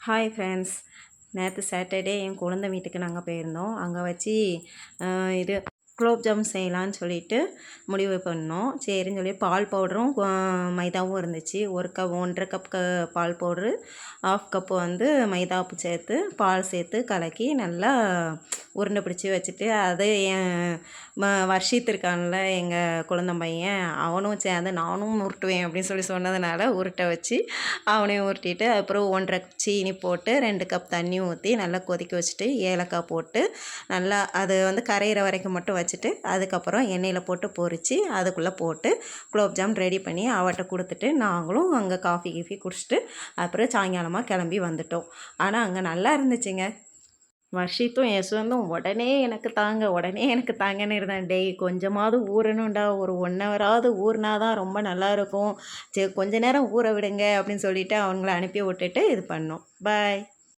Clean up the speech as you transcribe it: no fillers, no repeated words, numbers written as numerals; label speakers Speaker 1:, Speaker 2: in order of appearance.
Speaker 1: Hi friends. நேற்று Saturday என் குழந்தை வீட்டுக்கு நாங்கள் போயிருந்தோம். அங்கே வச்சு இது குலோப் ஜாம் செய்யலான்னு சொல்லிட்டு முடிவு பண்ணோம். சரின்னு சொல்லி பால் பவுடரும் மைதாவும் இருந்துச்சு. 1 கப் பால் பவுட்ரு, 1/2 கப்பு வந்து மைதாப்பு சேர்த்து பால் சேர்த்து கலக்கி நல்லா உருண்டை பிடிச்சி வச்சுட்டு, அது என் வர்ஷித் இருக்கான்ல எங்கள் குழந்தை பையன், அவனும் சேர்ந்து நானும் உருட்டுவேன் அப்படின்னு சொன்னதுனால உருட்ட வச்சு அவனையும் உருட்டிட்டு, அப்புறம் 1 1/2 கப் சீனி போட்டு 2 கப் தண்ணி ஊற்றி நல்லா கொதிக்க வச்சுட்டு ஏலக்காய் போட்டு நல்லா அது வந்து கரையிற வரைக்கும் மட்டும் வச்சுட்டு, அதுக்கப்புறம் எண்ணெயில் போட்டு பொரித்து அதுக்குள்ளே போட்டு குலோப் ஜாம் ரெடி பண்ணி அவட்ட கொடுத்துட்டு நாங்களும் அங்கே காஃபி குடிச்சிட்டு அப்புறம் சாயங்காலமாக கிளம்பி வந்துட்டோம். ஆனால் அங்கே நல்லா இருந்துச்சுங்க. வர்ஷித்தும் யசுவந்தும் உடனே எனக்கு தாங்கன்னு இருந்தான். டேய் கொஞ்சமாவது ஊறணும்டா, ஒரு 1 ஹவராவது ஊறினா தான் ரொம்ப நல்லாயிருக்கும், சரி கொஞ்ச நேரம் ஊற விடுங்க அப்படின்னு சொல்லிட்டு அவங்கள அனுப்பி விட்டுட்டு இது பண்ணோம். பாய்.